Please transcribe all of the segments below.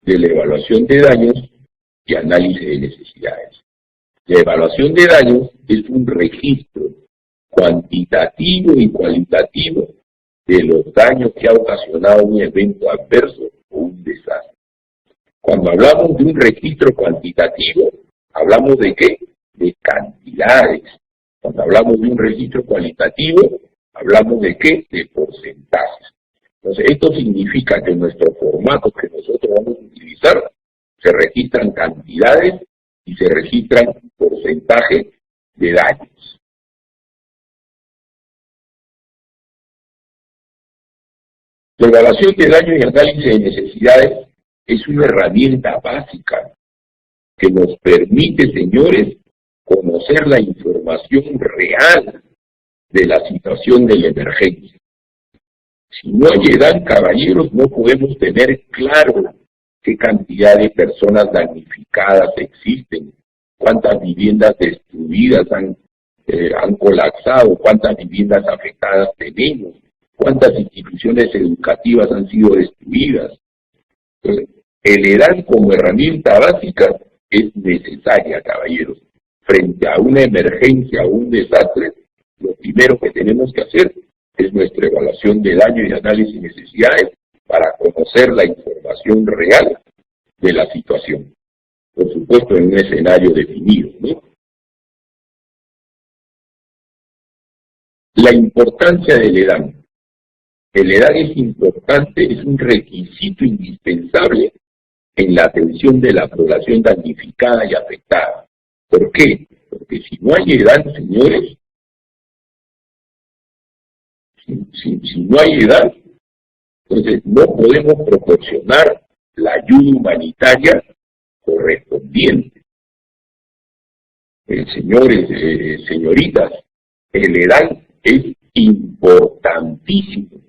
de la evaluación de daños y análisis de necesidades. La evaluación de daños es un registro cuantitativo y cualitativo de los daños que ha ocasionado un evento adverso o un desastre. Cuando hablamos de un registro cuantitativo, ¿hablamos de qué? De cantidades. Cuando hablamos de un registro cualitativo, ¿hablamos de qué? De porcentajes. Entonces, esto significa que en nuestro formato que nosotros vamos a utilizar, se registran cantidades y se registran porcentajes de daños. La evaluación de daños y análisis de necesidades es una herramienta básica que nos permite, señores, conocer la información real de la situación de la emergencia. Si no hay edad, caballeros, no podemos tener claro qué cantidad de personas damnificadas existen, cuántas viviendas destruidas han colapsado, cuántas viviendas afectadas tenemos, cuántas instituciones educativas han sido destruidas. Entonces, el EDAN como herramienta básica es necesaria, caballeros. Frente a una emergencia o un desastre, lo primero que tenemos que hacer es nuestra evaluación de daño y análisis de necesidades para conocer la información real de la situación. Por supuesto, en un escenario definido, ¿no? La importancia del EDAN. El EDAN es importante, es un requisito indispensable en la atención de la población damnificada y afectada. ¿Por qué? Porque si no hay EDAN, señores, si no hay EDAN, entonces no podemos proporcionar la ayuda humanitaria correspondiente. Señores, señoritas, el EDAN es importantísimo.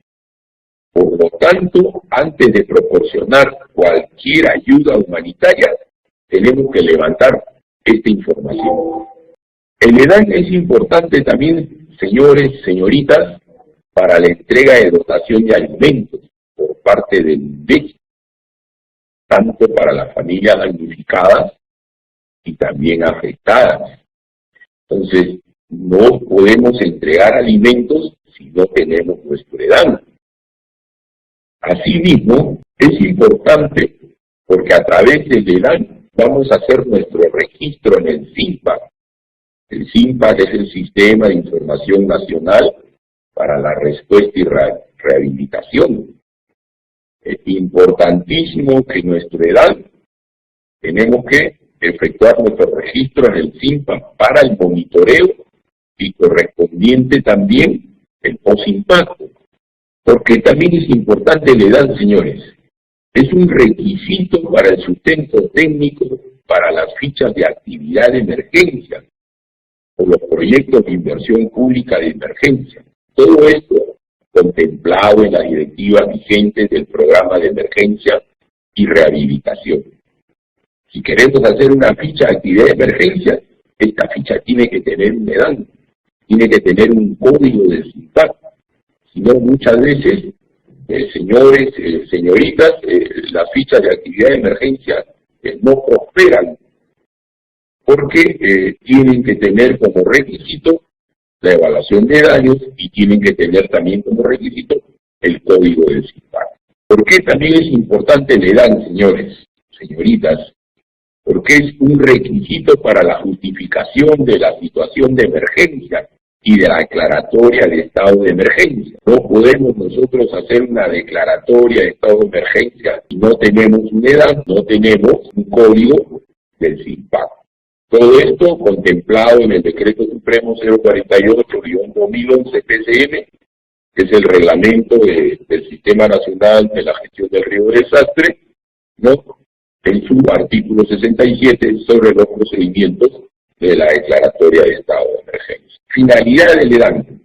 Por lo tanto, antes de proporcionar cualquier ayuda humanitaria, tenemos que levantar esta información. El EDAN es importante también, señores, señoritas, para la entrega de dotación de alimentos por parte del INDEC, tanto para las familias damnificadas y también afectadas. Entonces, no podemos entregar alimentos si no tenemos nuestro EDAN. Asimismo, es importante porque a través del EDAN vamos a hacer nuestro registro en el SINPAC. El SINPAC es el Sistema de Información Nacional para la Respuesta y Rehabilitación. Es importantísimo que nuestro EDAN tenemos que efectuar nuestro registro en el SINPAC para el monitoreo y correspondiente también el post-impacto. Porque también es importante el EDAN, señores. Es un requisito para el sustento técnico para las fichas de actividad de emergencia o los proyectos de inversión pública de emergencia. Todo esto contemplado en las directivas vigentes del programa de emergencia y rehabilitación. Si queremos hacer una ficha de actividad de emergencia, esta ficha tiene que tener un EDAN, tiene que tener un código de SINPAC. Si no, muchas veces, señores, señoritas, las fichas de actividad de emergencia no prosperan porque tienen que tener como requisito la evaluación de daños y tienen que tener también como requisito el código del SINPAC. ¿Por qué también es importante el EDAN, señores, señoritas? Porque es un requisito para la justificación de la situación de emergencia y de la declaratoria de estado de emergencia. No podemos nosotros hacer una declaratoria de estado de emergencia si no tenemos un EDAN, no tenemos un código del SINPAC. Todo esto contemplado en el Decreto Supremo 048-2011 PCM, que es el reglamento del Sistema Nacional de la Gestión del Riesgo de Desastre, ¿no?, en su artículo 67 sobre los procedimientos de la declaratoria de estado de emergencia. Finalidad del EDAN.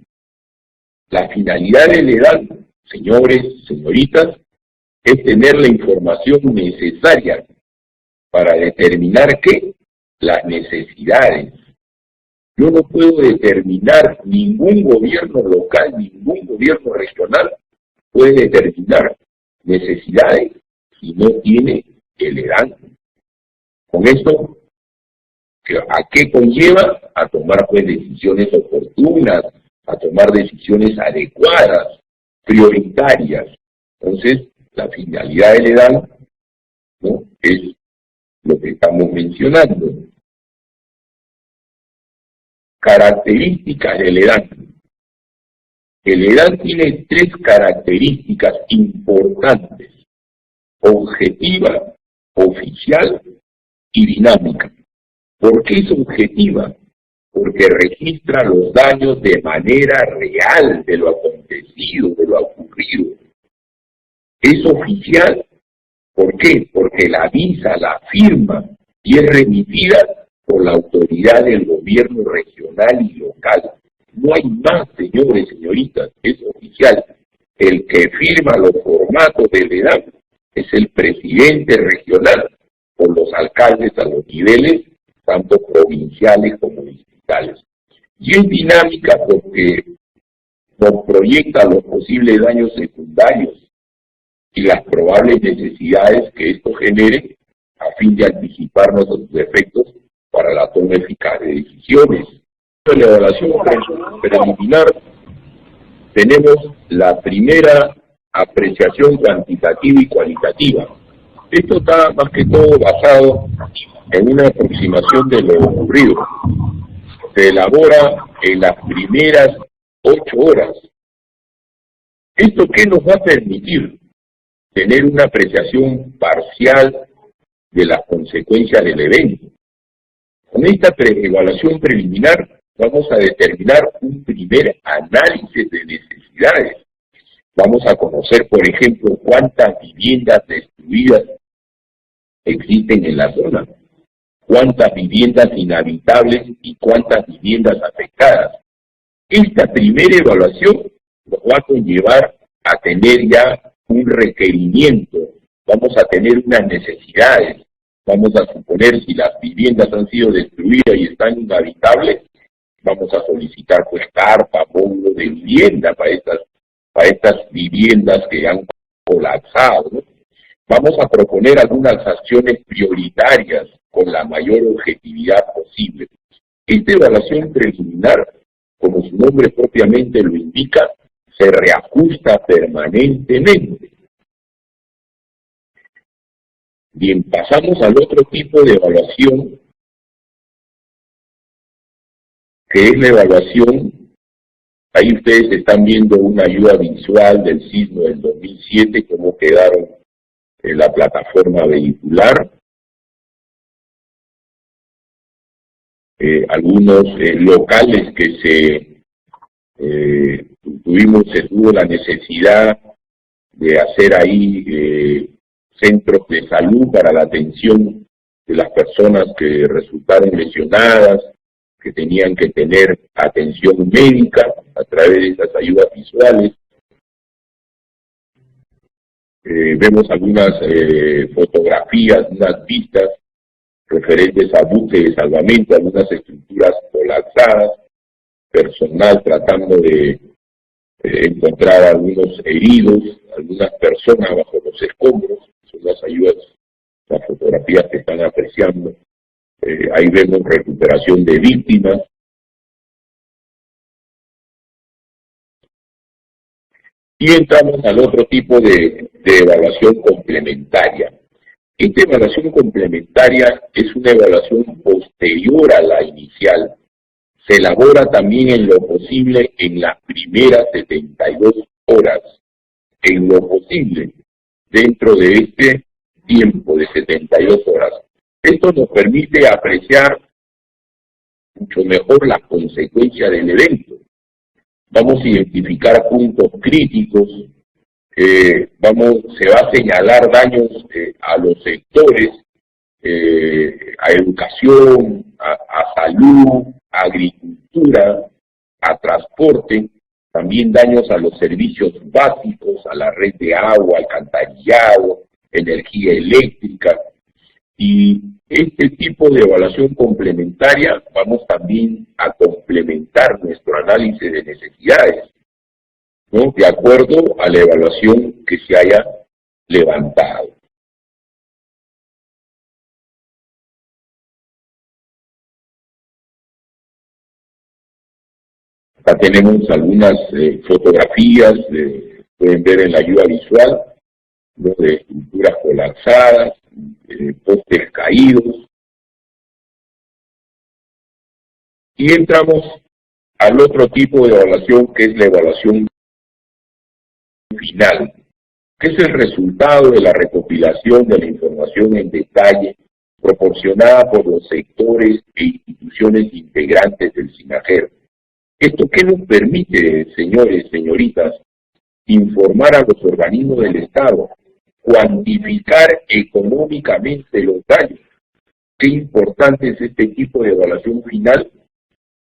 La finalidad del EDAN, señores, señoritas, es tener la información necesaria para determinar ¿qué? Las necesidades. Yo no puedo determinar, ningún gobierno local, ningún gobierno regional puede determinar necesidades si no tiene el EDAN. Con esto, ¿a qué conlleva? A tomar pues decisiones oportunas, a tomar decisiones adecuadas, prioritarias. Entonces, la finalidad del EDAN, ¿no?, es lo que estamos mencionando. Características del EDAN. El EDAN tiene tres características importantes: objetiva, oficial y dinámica. ¿Por qué es objetiva? Porque registra los daños de manera real de lo acontecido, de lo ocurrido. Es oficial, ¿por qué? Porque la avisa, la firma y es remitida por la autoridad del gobierno regional y local. No hay más, señores, señoritas, es oficial. El que firma los formatos del EDAN es el presidente regional, por los alcaldes a los niveles, tanto provinciales como distritales. Y es dinámica porque nos proyecta los posibles daños secundarios y las probables necesidades que esto genere a fin de anticiparnos a sus efectos para la toma eficaz de decisiones. En la evaluación preliminar tenemos la primera apreciación cuantitativa y cualitativa. Esto está más que todo basado en una aproximación de lo ocurrido. Se elabora en las primeras 8 horas. ¿Esto qué nos va a permitir? Tener una apreciación parcial de las consecuencias del evento. Con esta evaluación preliminar vamos a determinar un primer análisis de necesidades. Vamos a conocer, por ejemplo, cuántas viviendas destruidas existen en la zona, cuántas viviendas inhabitables y cuántas viviendas afectadas. Esta primera evaluación nos va a conllevar a tener ya un requerimiento, vamos a tener unas necesidades, vamos a suponer si las viviendas han sido destruidas y están inhabitables, vamos a solicitar pues carpa, módulo de vivienda para estas viviendas que han colapsado, ¿no? Vamos a proponer algunas acciones prioritarias con la mayor objetividad posible. Esta evaluación preliminar, como su nombre propiamente lo indica, se reajusta permanentemente. Bien, pasamos al otro tipo de evaluación, que es la evaluación. Ahí ustedes están viendo una ayuda visual del sismo del 2007, cómo quedaron en la plataforma vehicular. Algunos locales que se tuvo la necesidad de hacer ahí centros de salud para la atención de las personas que resultaron lesionadas, que tenían que tener atención médica a través de estas ayudas visuales. Vemos algunas fotografías, unas vistas referentes a buques de salvamento, algunas estructuras colapsadas, personal tratando de encontrar a algunos heridos, algunas personas bajo los escombros. Son las ayudas, las fotografías que están apreciando. Ahí vemos recuperación de víctimas. Y entramos al otro tipo de evaluación complementaria. Esta evaluación complementaria es una evaluación posterior a la inicial. Se elabora también en lo posible en las primeras 72 horas. En lo posible, dentro de este tiempo de 72 horas. Esto nos permite apreciar mucho mejor las consecuencias del evento. Vamos a identificar puntos críticos, se va a señalar daños a los sectores, a educación, a salud, a agricultura, a transporte, también daños a los servicios básicos, a la red de agua, alcantarillado, energía eléctrica. Y este tipo de evaluación complementaria vamos también a complementar nuestro análisis de necesidades, ¿no?, de acuerdo a la evaluación que se haya levantado. Acá tenemos algunas fotografías, pueden ver en la ayuda visual, ¿no?, de estructuras colapsadas, postes caídos. Y entramos al otro tipo de evaluación, que es la evaluación final, que es el resultado de la recopilación de la información en detalle proporcionada por los sectores e instituciones integrantes del SINAGER. ¿Esto qué nos permite, señores, señoritas? Informar a los organismos del Estado, cuantificar económicamente los daños. Qué importante es este tipo de evaluación final,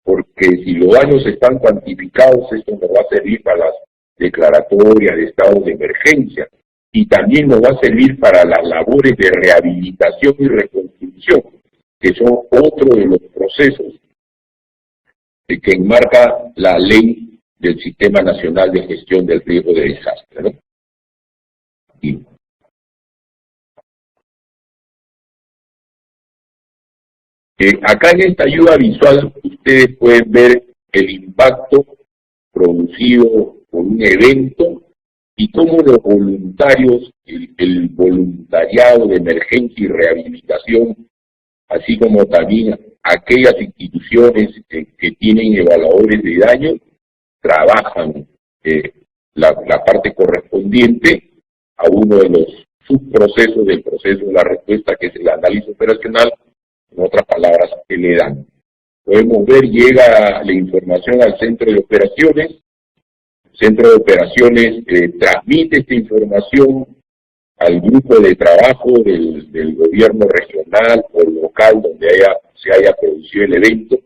porque si los daños están cuantificados, esto nos va a servir para las declaratorias de estados de emergencia y también nos va a servir para las labores de rehabilitación y reconstrucción, que son otro de los procesos que enmarca la ley del Sistema Nacional de Gestión del Riesgo de Desastre, ¿no? Y acá en esta ayuda visual ustedes pueden ver el impacto producido por un evento y cómo los voluntarios, el voluntariado de emergencia y rehabilitación, así como también aquellas instituciones que tienen evaluadores de daño, trabajan la parte correspondiente a uno de los subprocesos del proceso de la respuesta, que es el análisis operacional, en otras palabras, el EDAN. Podemos ver, llega la información al centro de operaciones. El centro de operaciones transmite esta información al grupo de trabajo del gobierno regional o local donde se haya producido el evento.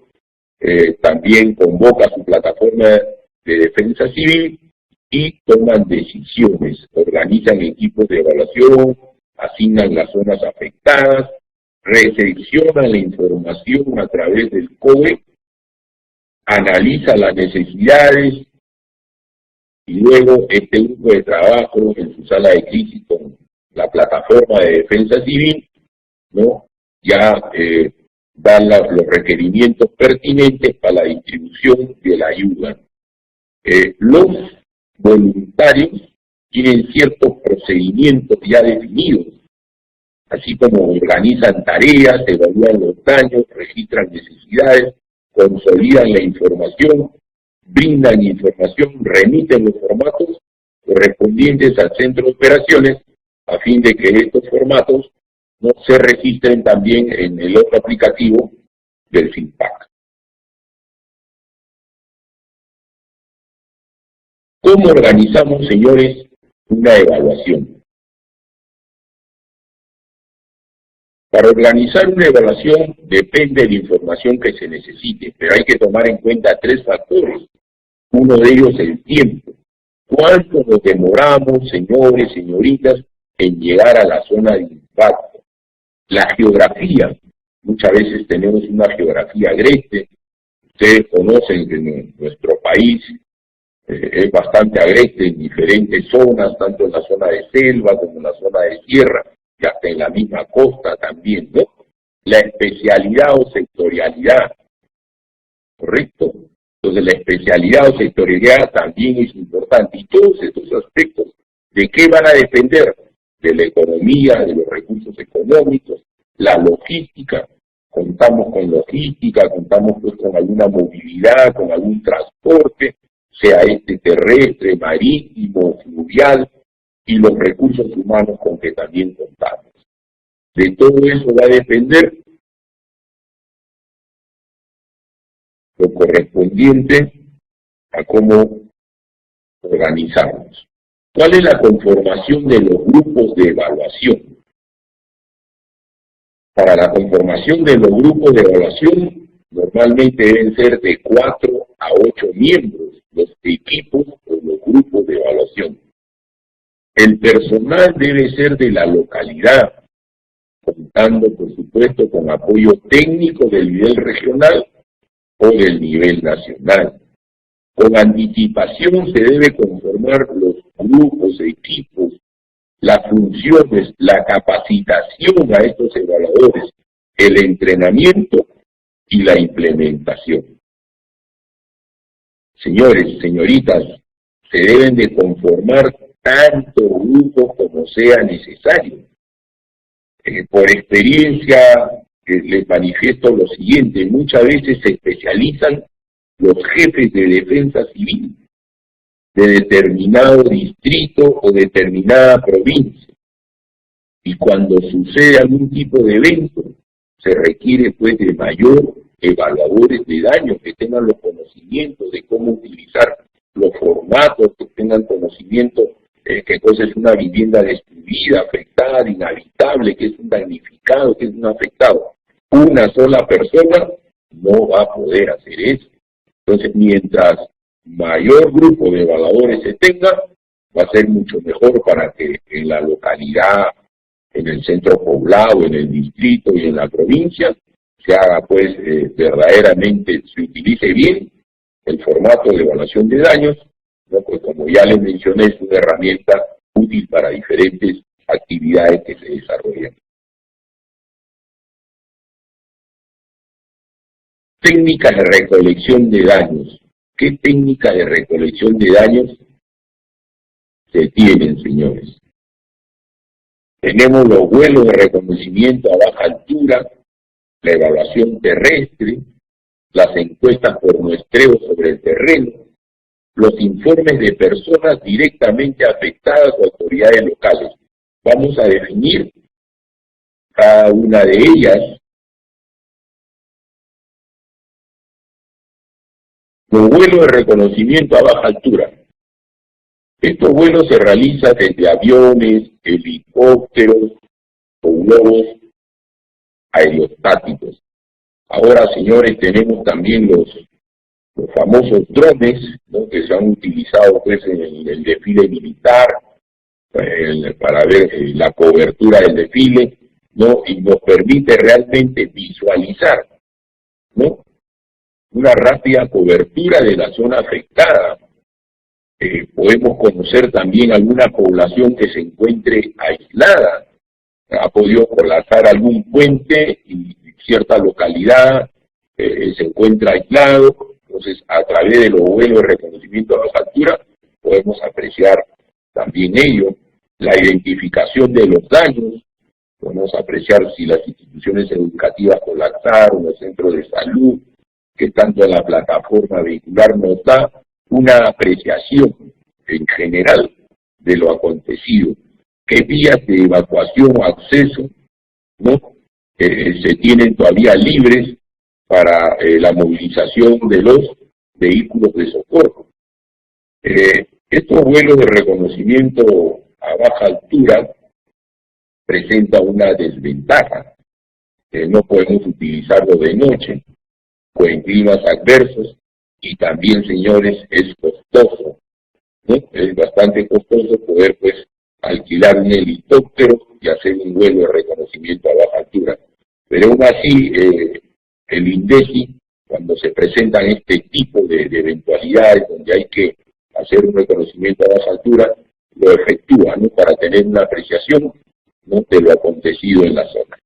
También convoca su plataforma de defensa civil y toman decisiones, organizan equipos de evaluación, asignan las zonas afectadas, recepcionan la información a través del COE, analiza las necesidades y luego este grupo de trabajo en su sala de crisis con la plataforma de defensa civil, ¿no?, ya dan los requerimientos pertinentes para la distribución de la ayuda. Los voluntarios tienen ciertos procedimientos ya definidos, así como organizan tareas, evalúan los daños, registran necesidades, consolidan la información, brindan información, remiten los formatos correspondientes al centro de operaciones, a fin de que estos formatos no se registren también en el otro aplicativo del SINPAC. ¿Cómo organizamos, señores, una evaluación? Para organizar una evaluación depende de la información que se necesite, pero hay que tomar en cuenta tres factores. Uno de ellos es el tiempo. ¿Cuánto nos demoramos, señores, señoritas, en llegar a la zona de impacto? La geografía. Muchas veces tenemos una geografía agreste. Ustedes conocen que nuestro país es bastante agreste en diferentes zonas, tanto en la zona de selva como en la zona de sierra, y hasta en la misma costa también, ¿no? La especialidad o sectorialidad, ¿correcto? Entonces la especialidad o sectorialidad también es importante, y todos estos aspectos, ¿de qué van a depender? De la economía, de los recursos económicos, la logística. Contamos con logística, contamos pues con alguna movilidad, con algún transporte, sea terrestre, marítimo, fluvial, y los recursos humanos con que también contamos. De todo eso va a depender lo correspondiente a cómo organizarnos. ¿Cuál es la conformación de los grupos de evaluación? Para la conformación de los grupos de evaluación, normalmente deben ser de 4 a 8 miembros los equipos o los grupos de evaluación. El personal debe ser de la localidad, contando, por supuesto, con apoyo técnico del nivel regional o del nivel nacional. Con anticipación se debe conformar los grupos, equipos, las funciones, la capacitación a estos evaluadores, el entrenamiento y la implementación. Señores, señoritas, se deben de conformar tanto grupos como sea necesario. Por experiencia, les manifiesto lo siguiente: muchas veces se especializan los jefes de defensa civil de determinado distrito o determinada provincia. Y cuando sucede algún tipo de evento, se requiere pues de mayor evaluadores de daños que tengan los conocimientos de cómo utilizar los formatos, que tengan conocimiento qué cosa es una vivienda destruida, afectada, inhabitable, qué es un damnificado, qué es un afectado. Una sola persona no va a poder hacer eso. Entonces, mientras mayor grupo de evaluadores se tenga, va a ser mucho mejor para que en la localidad, en el centro poblado, en el distrito y en la provincia, se haga pues verdaderamente, se utilice bien el formato de evaluación de daños, ¿no? Pues como ya les mencioné, es una herramienta útil para diferentes actividades que se desarrollan. Técnicas de recolección de daños. ¿Qué técnica de recolección de daños se tienen, señores? Tenemos los vuelos de reconocimiento a baja altura, la evaluación terrestre, las encuestas por muestreo sobre el terreno, los informes de personas directamente afectadas o autoridades locales. Vamos a definir cada una de ellas. Los vuelos de reconocimiento a baja altura. Estos vuelos se realizan desde aviones, helicópteros o globos aerostáticos. Ahora, señores, tenemos también los famosos drones, ¿no?, que se han utilizado pues en el desfile militar para ver la cobertura del desfile, ¿no? Y nos permite realmente visualizar, ¿no?, una rápida cobertura de la zona afectada. Podemos conocer también alguna población que se encuentre aislada. Ha podido colapsar algún puente y cierta localidad se encuentra aislado. Entonces, a través de los vuelos de reconocimiento a baja altura, podemos apreciar también ello. La identificación de los daños, podemos apreciar si las instituciones educativas colapsaron, los centros de salud, que tanto en la plataforma vehicular nos da una apreciación en general de lo acontecido. ¿Qué vías de evacuación o acceso, ¿no?, se tienen todavía libres para la movilización de los vehículos de socorro? Estos vuelos de reconocimiento a baja altura presentan una desventaja. No podemos utilizarlo de noche o en climas adversos, y también, señores, es costoso, ¿no? Es bastante costoso poder pues alquilar un helicóptero y hacer un vuelo de reconocimiento a baja altura. Pero aún así, el INDECI, cuando se presentan este tipo de eventualidades donde hay que hacer un reconocimiento a baja altura, lo efectúa, ¿no?, para tener una apreciación, ¿no?, de lo acontecido en la zona.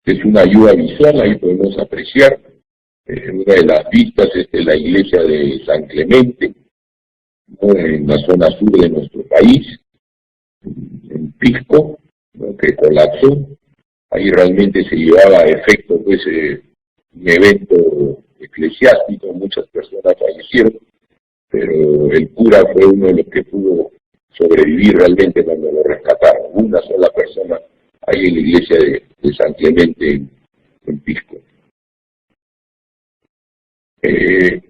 Es una ayuda visual, ahí podemos apreciar. Una de las vistas es de la iglesia de San Clemente, ¿no?, en la zona sur de nuestro país, en Pisco, ¿no?, que colapsó. Ahí realmente se llevaba a efecto pues, un evento eclesiástico, muchas personas fallecieron, pero el cura fue uno de los que pudo sobrevivir realmente cuando lo rescataron. Una sola persona ahí en la iglesia de San Clemente en Pisco.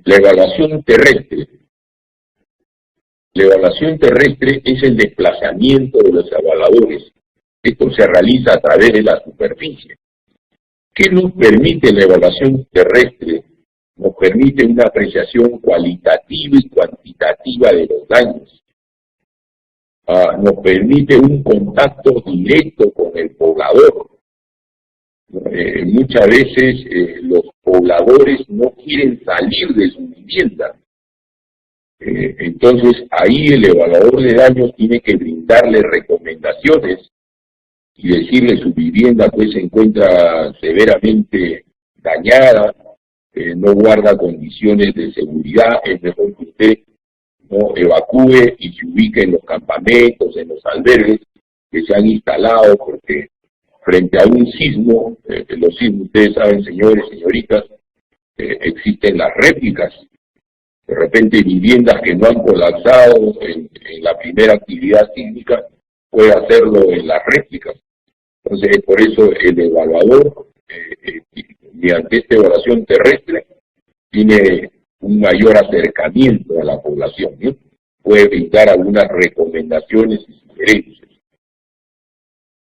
La evaluación terrestre. La evaluación terrestre es el desplazamiento de los evaluadores. Esto se realiza a través de la superficie. ¿Qué nos permite la evaluación terrestre? Nos permite una apreciación cualitativa y cuantitativa de los daños. Nos permite un contacto directo con el poblador. Muchas veces los pobladores no quieren salir de su vivienda. Entonces ahí el evaluador de daños tiene que brindarle recomendaciones y decirle su vivienda pues se encuentra severamente dañada, no guarda condiciones de seguridad, es mejor que usted no evacúe y se ubique en los campamentos, en los albergues que se han instalado, porque frente a un sismo, los sismos, ustedes saben, señores, señoritas, existen las réplicas. De repente viviendas que no han colapsado en la primera actividad sísmica, puede hacerlo en las réplicas. Entonces, por eso el evaluador, mediante esta evaluación terrestre, tiene un mayor acercamiento a la población, ¿no? Puede brindar algunas recomendaciones y sugerencias.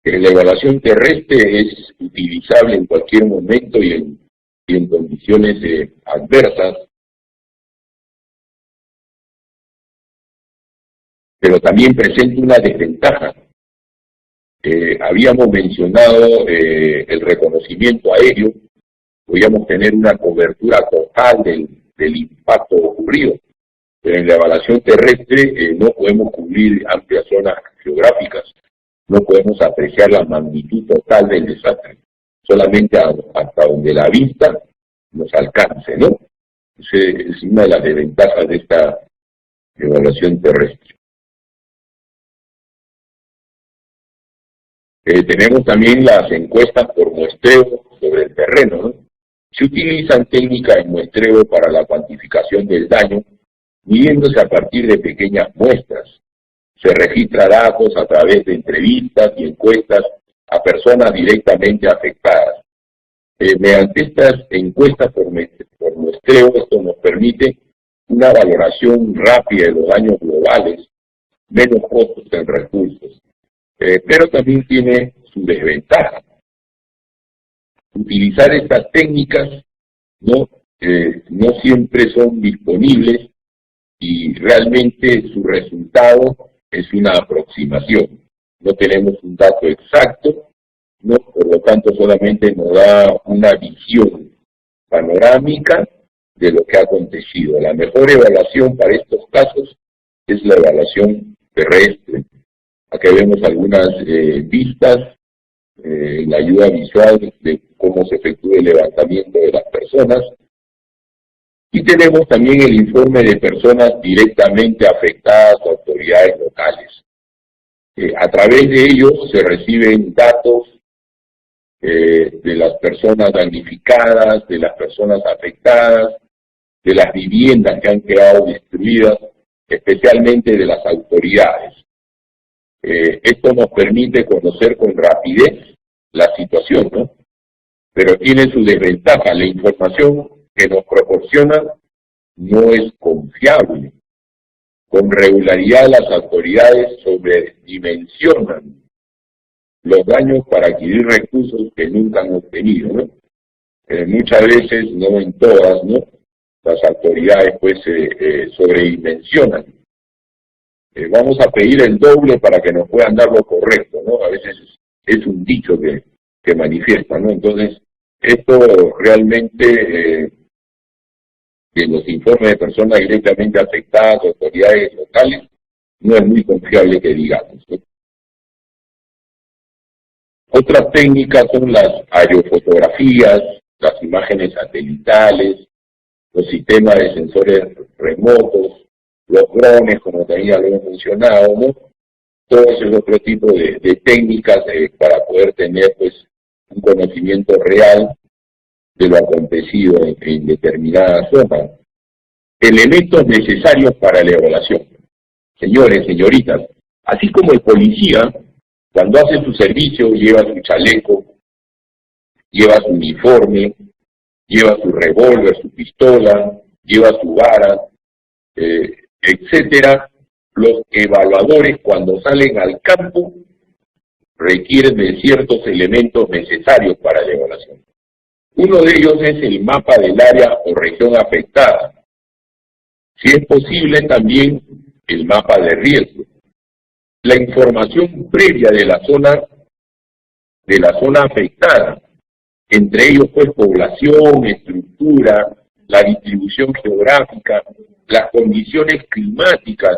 La evaluación terrestre es utilizable en cualquier momento y en condiciones adversas, pero también presenta una desventaja. Habíamos mencionado el reconocimiento aéreo, podíamos tener una cobertura total del impacto ocurrido, pero en la evaluación terrestre no podemos cubrir amplias zonas geográficas, no podemos apreciar la magnitud total del desastre, solamente hasta donde la vista nos alcance, ¿no? Es una de las desventajas de esta evaluación terrestre. Tenemos también las encuestas por muestreo sobre el terreno, ¿no? Se utilizan técnicas de muestreo para la cuantificación del daño, midiéndose a partir de pequeñas muestras. Se registra datos a través de entrevistas y encuestas a personas directamente afectadas. Mediante estas encuestas por muestreo, esto nos permite una valoración rápida de los daños globales, menos costos en recursos. Pero también tiene su desventaja. Utilizar estas técnicas no siempre son disponibles y realmente su resultado es una aproximación. No tenemos un dato exacto, ¿no? Por lo tanto solamente nos da una visión panorámica de lo que ha acontecido. La mejor evaluación para estos casos es la evaluación terrestre. Aquí vemos algunas vistas, la ayuda visual de cómo se efectúa el levantamiento de las personas. Y tenemos también el informe de personas directamente afectadas a autoridades locales. A través de ellos se reciben datos de las personas damnificadas, de las personas afectadas, de las viviendas que han quedado destruidas, especialmente de las autoridades. Esto nos permite conocer con rapidez la situación, ¿no? Pero tiene su desventaja. La información que nos proporciona no es confiable. Con regularidad las autoridades sobredimensionan los daños para adquirir recursos que nunca han obtenido, ¿no? Muchas veces, no en todas, ¿no? Las autoridades pues sobredimensionan. Vamos a pedir el doble para que nos puedan dar lo correcto, ¿no? A veces es un dicho que manifiesta, ¿no? Entonces, esto realmente, en los informes de personas directamente afectadas, autoridades locales, no es muy confiable que digamos, ¿no? Otras técnicas son las aerofotografías, las imágenes satelitales, los sistemas de sensores remotos, los drones, como también ya lo hemos mencionado, ¿no? Todo ese es otro tipo de técnicas para poder tener pues un conocimiento real de lo acontecido en determinada zona. Elementos necesarios para la evaluación. Señores, señoritas, así como el policía, cuando hace su servicio, lleva su chaleco, lleva su uniforme, lleva su revólver, su pistola, lleva su vara, etcétera. Los evaluadores, cuando salen al campo, requieren de ciertos elementos necesarios para la evaluación. Uno de ellos es el mapa del área o región afectada. Si es posible, también el mapa de riesgo. La información previa de la zona afectada, entre ellos pues población, estructura, la distribución geográfica, las condiciones climáticas,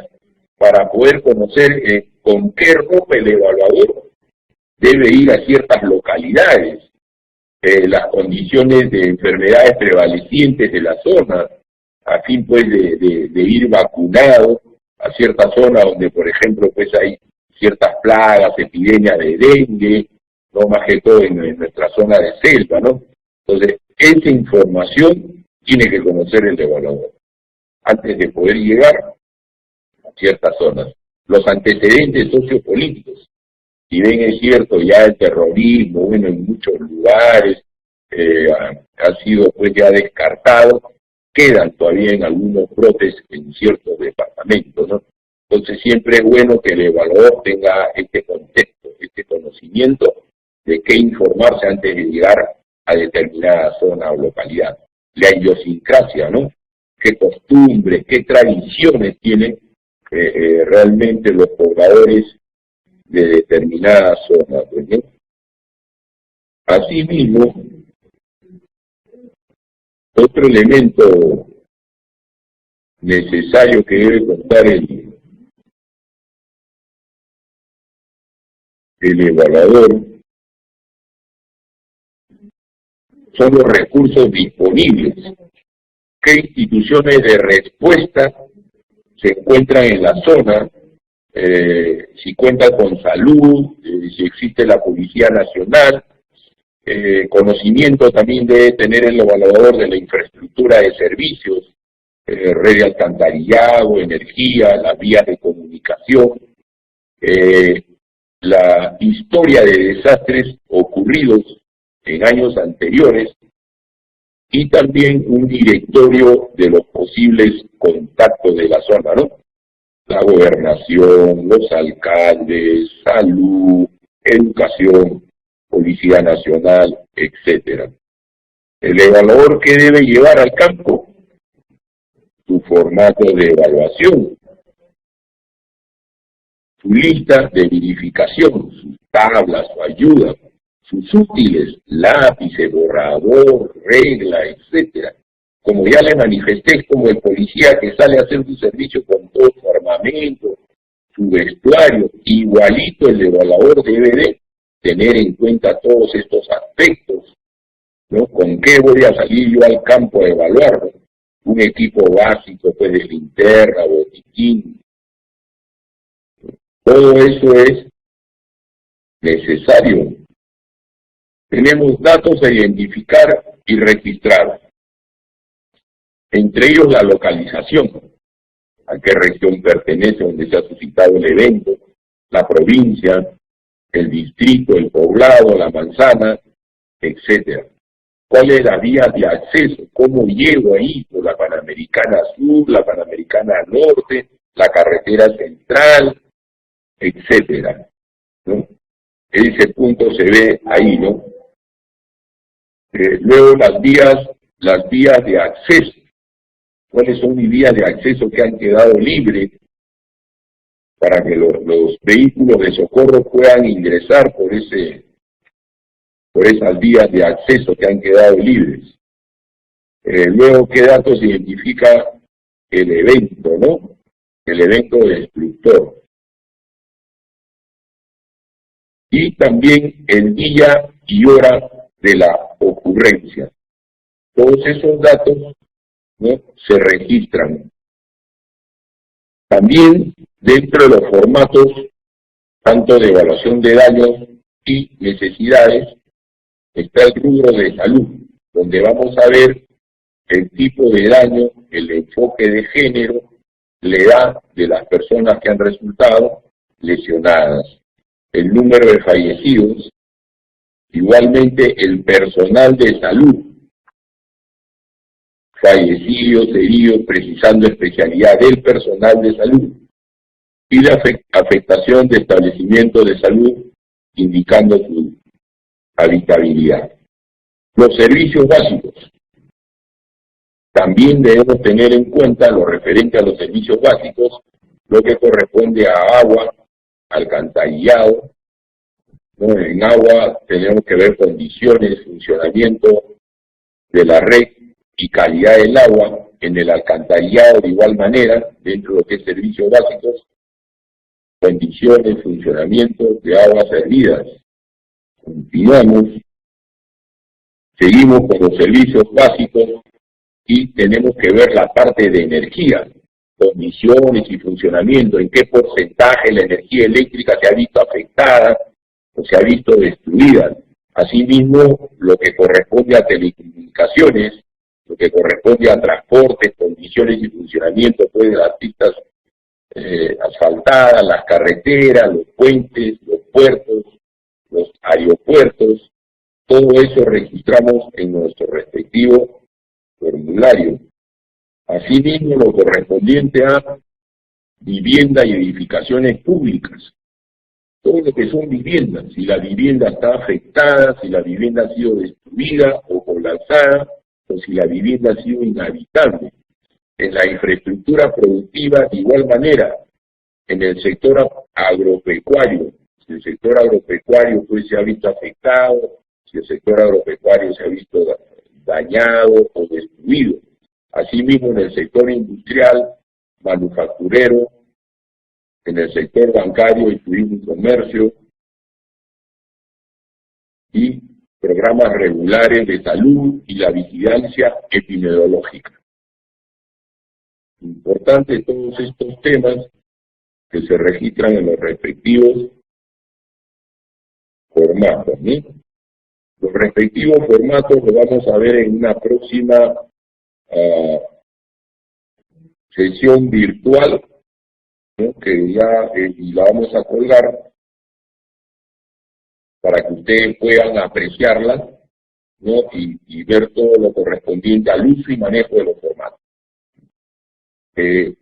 para poder conocer con qué rompe el evaluador debe ir a ciertas localidades, las condiciones de enfermedades prevalecientes de la zona, a fin pues de ir vacunado a cierta zona donde, por ejemplo, pues hay ciertas plagas, epidemias de dengue, no más que todo en nuestra zona de selva, ¿no? Entonces, esa información tiene que conocer el evaluador antes de poder llegar a ciertas zonas. Los antecedentes sociopolíticos, si bien es cierto ya el terrorismo, bueno, en muchos lugares ha sido pues ya descartado, quedan todavía en algunos brotes en ciertos departamentos, ¿no? Entonces siempre es bueno que el evaluador tenga este contexto, este conocimiento de qué informarse antes de llegar a determinada zona o localidad. La idiosincrasia, ¿no? Qué costumbres, qué tradiciones tienen realmente los pobladores de determinada zona, ¿no? Asimismo, otro elemento necesario que debe contar el evaluador son los recursos disponibles. ¿Qué instituciones de respuesta se encuentran en la zona? Si cuenta con salud, si existe la Policía Nacional. Conocimiento también debe tener el evaluador de la infraestructura de servicios, red de alcantarillado, energía, las vías de comunicación, la historia de desastres ocurridos en años anteriores y también un directorio de los posibles contactos de la zona, ¿no? La gobernación, los alcaldes, salud, educación, Policía Nacional, etcétera. El evaluador, ¿qué debe llevar al campo? Su formato de evaluación, su lista de verificación, sus tablas, su ayuda, sus útiles, lápices, borrador, regla, etcétera. Como ya le manifesté, es como el policía que sale a hacer su servicio con todo su armamento, su vestuario, igualito el evaluador debe de tener en cuenta todos estos aspectos, ¿no? ¿Con qué voy a salir yo al campo a evaluar? Un equipo básico, pues, de linterna, botiquín. Todo eso es necesario. Tenemos datos a identificar y registrar, entre ellos la localización, a qué región pertenece, donde se ha suscitado el evento, la provincia, el distrito, el poblado, la manzana, etcétera. ¿Cuál es la vía de acceso? ¿Cómo llego ahí? Por la Panamericana Sur, la Panamericana Norte, la carretera central, etcétera, ¿no? Ese punto se ve ahí, ¿no? Luego las vías de acceso. ¿Cuáles son mis vías de acceso que han quedado libres para que los vehículos de socorro puedan ingresar por esas vías de acceso que han quedado libres? Luego, ¿qué datos identifica el evento, ¿no? El evento destructor. Y también el día y hora de la ocurrencia. Todos esos datos, ¿no?, se registran. También dentro de los formatos, tanto de evaluación de daños y necesidades, está el rubro de salud, donde vamos a ver el tipo de daño, el enfoque de género, la edad de las personas que han resultado lesionadas, el número de fallecidos, igualmente el personal de salud, fallecidos, heridos, precisando especialidad del personal de salud, y la afectación de establecimientos de salud, indicando su habitabilidad. Los servicios básicos. También debemos tener en cuenta lo referente a los servicios básicos, lo que corresponde a agua, alcantarillado, ¿no? En agua tenemos que ver condiciones, funcionamiento de la red y calidad del agua. En el alcantarillado, de igual manera, dentro de lo que es servicios básicos, condiciones, funcionamiento de aguas servidas. Continuamos, seguimos con los servicios básicos y tenemos que ver la parte de energía, condiciones y funcionamiento, en qué porcentaje la energía eléctrica se ha visto afectada o se ha visto destruida. Asimismo, lo que corresponde a telecomunicaciones, lo que corresponde a transportes, condiciones y funcionamiento pues, de las pistas asfaltadas, las carreteras, los puentes, los puertos, los aeropuertos, todo eso registramos en nuestro respectivo formulario. Asimismo, lo correspondiente a vivienda y edificaciones públicas. Todo lo que son viviendas, si la vivienda está afectada, si la vivienda ha sido destruida o colapsada, o si la vivienda ha sido inhabitable. En la infraestructura productiva, de igual manera, en el sector agropecuario, si el sector agropecuario pues se ha visto afectado, si el sector agropecuario se ha visto dañado o destruido. Asimismo, en el sector industrial, manufacturero, en el sector bancario y turismo y comercio, y programas regulares de salud y la vigilancia epidemiológica. Importante todos estos temas que se registran en los respectivos formatos, ¿no? Los respectivos formatos los vamos a ver en una próxima sesión virtual, ¿no? Que ya y la vamos a colgar para que ustedes puedan apreciarla, ¿no? y ver todo lo correspondiente al uso y manejo de los formatos.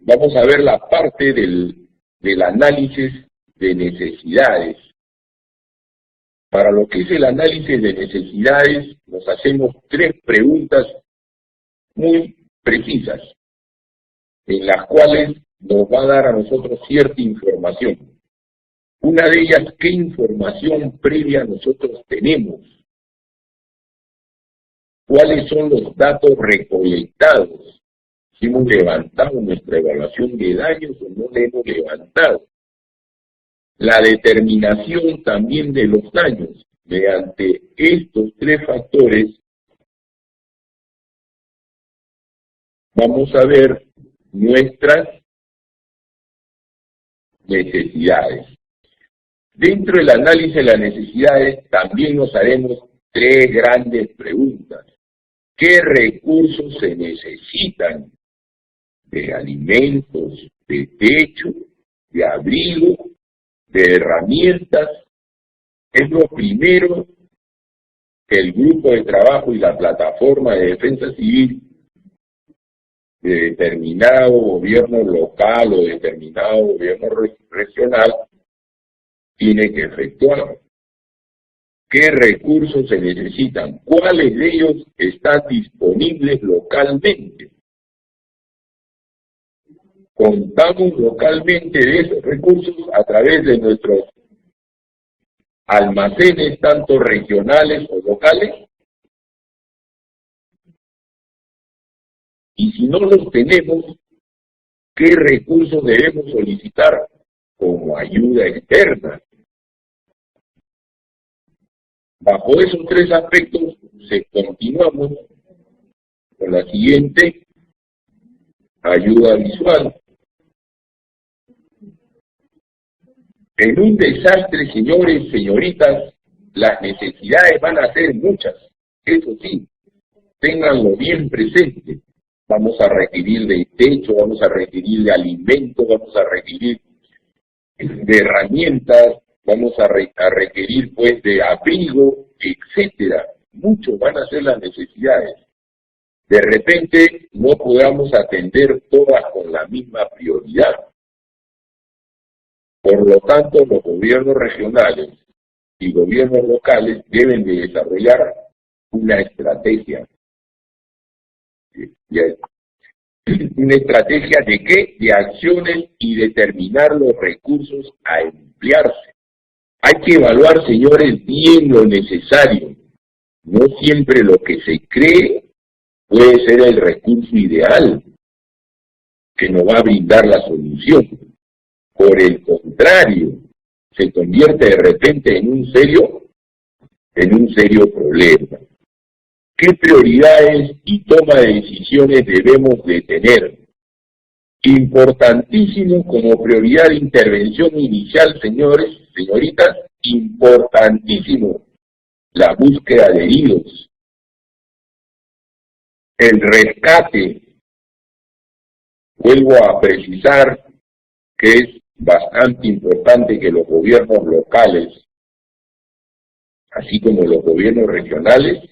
Vamos a ver la parte del análisis de necesidades. Para lo que es el análisis de necesidades, nos hacemos 3 preguntas muy precisas, en las cuales nos va a dar a nosotros cierta información. Una de ellas, ¿qué información previa nosotros tenemos? ¿Cuáles son los datos recolectados? Si hemos levantado nuestra evaluación de daños o no la hemos levantado. La determinación también de los daños. Mediante estos 3 factores, vamos a ver nuestras necesidades. Dentro del análisis de las necesidades también nos haremos 3 grandes preguntas. ¿Qué recursos se necesitan? De alimentos, de techo, de abrigo, de herramientas. Es lo primero que el grupo de trabajo y la plataforma de defensa civil de determinado gobierno local o determinado gobierno regional tiene que efectuar. ¿Qué recursos se necesitan? ¿Cuáles de ellos están disponibles localmente? Contamos localmente de esos recursos a través de nuestros almacenes, tanto regionales o locales. Y si no los tenemos, ¿qué recursos debemos solicitar como ayuda externa? Bajo esos 3 aspectos, continuamos con la siguiente ayuda visual. En un desastre, señores, señoritas, las necesidades van a ser muchas. Eso sí, ténganlo bien presente. Vamos a requerir de techo, vamos a requerir de alimentos, vamos a requerir de herramientas, vamos a requerir pues de abrigo, etcétera. Muchos van a ser las necesidades. De repente no podamos atender todas con la misma prioridad. Por lo tanto, los gobiernos regionales y gobiernos locales deben de desarrollar una estrategia. ¿Una estrategia de qué? De acciones y determinar los recursos a emplearse. Hay que evaluar, señores, bien lo necesario. No siempre lo que se cree puede ser el recurso ideal que nos va a brindar la solución. Por el contrario, se convierte de repente en un serio en un serio problema. ¿Qué prioridades y toma de decisiones debemos de tener? Importantísimo como prioridad de intervención inicial, señores, señoritas, importantísimo, la búsqueda de heridos, el rescate. Vuelvo a precisar que es bastante importante que los gobiernos locales, así como los gobiernos regionales,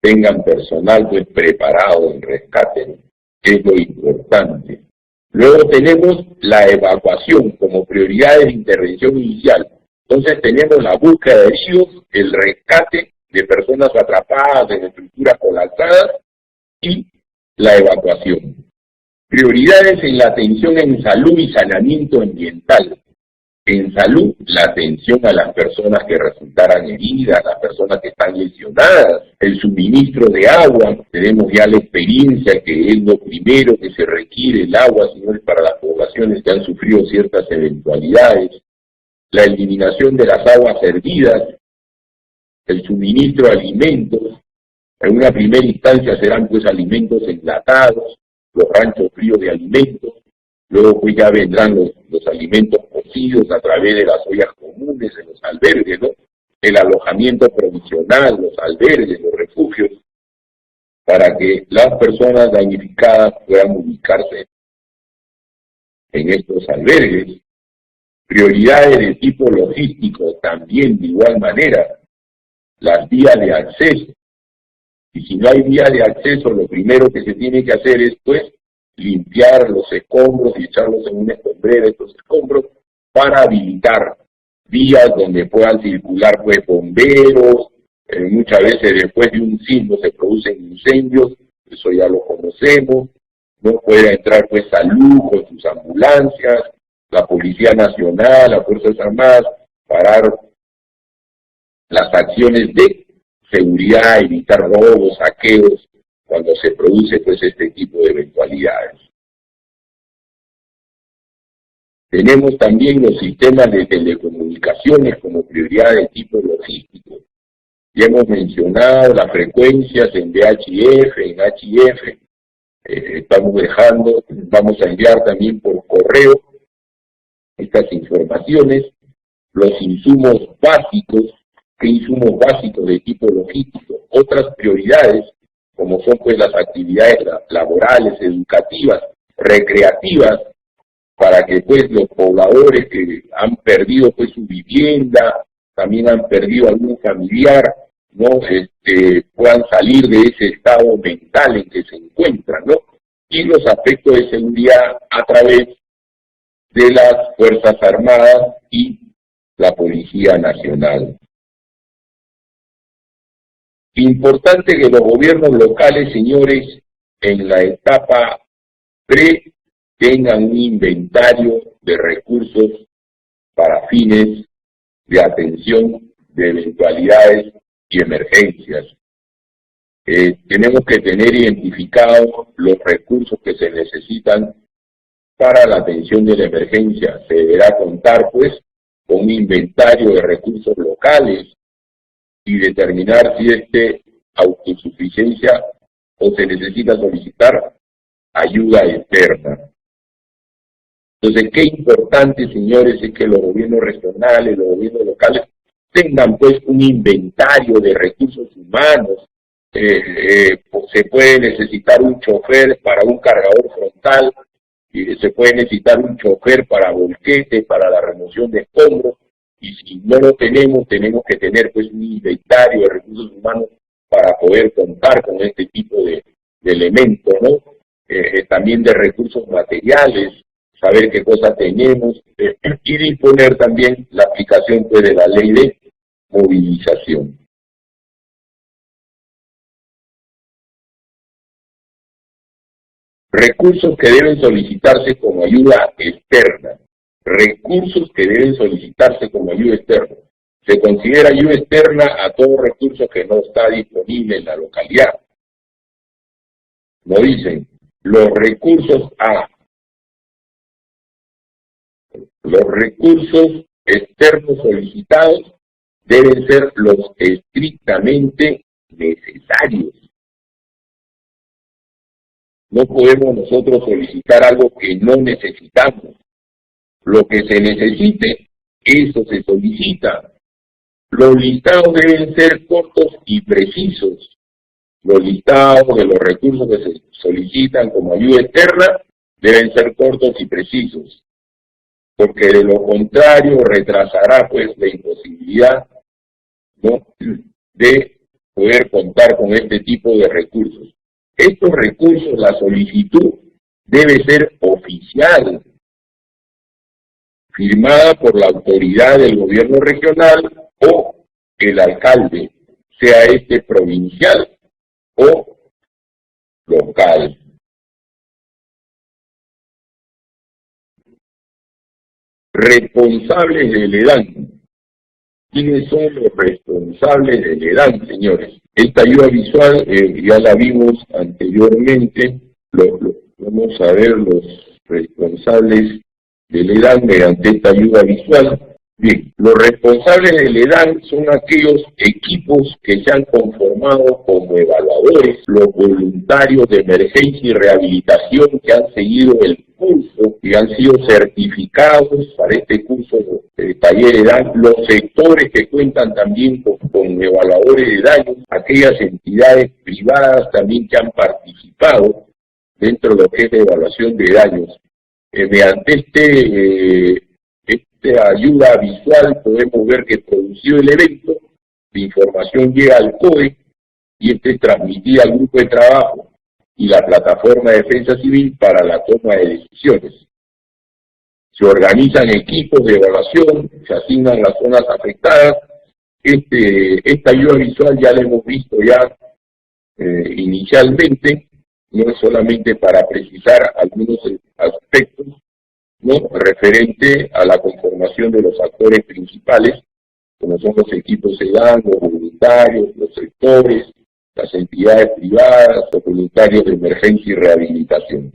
tengan personal pues preparado en rescate, es lo importante. Luego tenemos la evacuación como prioridad de intervención inicial. Entonces tenemos la búsqueda de heridos, el rescate de personas atrapadas en estructuras colapsadas y la evacuación. Prioridades en la atención en salud y saneamiento ambiental. En salud, la atención a las personas que resultaran heridas, a las personas que están lesionadas, el suministro de agua. Tenemos ya la experiencia que es lo primero que se requiere, el agua, señores, para las poblaciones que han sufrido ciertas eventualidades. La eliminación de las aguas hervidas, el suministro de alimentos. En una primera instancia serán pues alimentos enlatados, los ranchos fríos de alimentos. Luego pues ya vendrán los alimentos cocidos a través de las ollas comunes en los albergues, ¿no? El alojamiento provisional, los albergues, los refugios, para que las personas damnificadas puedan ubicarse en estos albergues. Prioridades de tipo logístico también de igual manera, las vías de acceso. Y si no hay vía de acceso, lo primero que se tiene que hacer es pues limpiar los escombros y echarlos en una escombrera, estos escombros, para habilitar vías donde puedan circular pues bomberos. Muchas veces después de un sismo se producen incendios, eso ya lo conocemos. No puede entrar pues salud con sus ambulancias, la Policía Nacional, las Fuerzas Armadas, parar las acciones de seguridad, evitar robos, saqueos, cuando se produce pues este tipo de eventualidades. Tenemos también los sistemas de telecomunicaciones como prioridad de tipo logístico. Ya hemos mencionado las frecuencias en VHF, en HF. Vamos a enviar también por correo estas informaciones, los insumos básicos. ¿Qué insumos básicos de tipo logístico? Otras prioridades, como son pues las actividades laborales, educativas, recreativas, para que pues los pobladores que han perdido pues su vivienda, también han perdido algún familiar, ¿no? Puedan salir de ese estado mental en que se encuentran, ¿no? Y los aspectos de seguridad a través de las Fuerzas Armadas y la Policía Nacional. Importante que los gobiernos locales, señores, en la etapa pre, tengan un inventario de recursos para fines de atención de eventualidades y emergencias. Tenemos que tener identificados los recursos que se necesitan para la atención de la emergencia. Se deberá contar, pues, con un inventario de recursos locales y determinar si autosuficiencia o se necesita solicitar ayuda externa. Entonces, qué importante, señores, es que los gobiernos regionales, los gobiernos locales, tengan pues un inventario de recursos humanos. Se puede necesitar un chofer para un cargador frontal, y se puede necesitar un chofer para volquete, para la remoción de escombros, y si no lo tenemos, tenemos que tener pues un inventario de recursos humanos para poder contar con este tipo de elementos, ¿no? También de recursos materiales, saber qué cosa tenemos, y disponer también la aplicación pues, de la ley de movilización. Recursos que deben solicitarse como ayuda externa. Recursos que deben solicitarse como ayuda externa. Se considera ayuda externa a todo recurso que no está disponible en la localidad. Como dicen, los recursos externos solicitados deben ser los estrictamente necesarios. No podemos nosotros solicitar algo que no necesitamos. Lo que se necesite, eso se solicita. Los listados deben ser cortos y precisos. Los listados de los recursos que se solicitan como ayuda externa deben ser cortos y precisos, porque de lo contrario retrasará pues la imposibilidad, ¿no?, de poder contar con este tipo de recursos. Estos recursos, la solicitud debe ser oficial, firmada por la autoridad del gobierno regional o el alcalde, sea este provincial o local. Responsables del EDAN. ¿Quiénes son los responsables del EDAN, señores? Esta ayuda visual ya la vimos anteriormente. Vamos a ver los responsables del EDAN mediante esta ayuda visual. Bien, los responsables del EDAN son aquellos equipos que se han conformado como evaluadores, los voluntarios de emergencia y rehabilitación que han seguido el curso y han sido certificados para este curso de taller EDAN, los sectores que cuentan también con evaluadores de daños, aquellas entidades privadas también que han participado dentro de lo que es la evaluación de daños. Mediante esta ayuda visual podemos ver que producido el evento, la información llega al COE y este es transmitida al grupo de trabajo y la plataforma de defensa civil para la toma de decisiones. Se organizan equipos de evaluación, se asignan las zonas afectadas. Esta ayuda visual ya la hemos visto ya inicialmente, no es solamente para precisar algunos aspectos, ¿no?, referente a la conformación de los actores principales, como son los equipos EDAN, los voluntarios, los sectores, las entidades privadas, los voluntarios de emergencia y rehabilitación.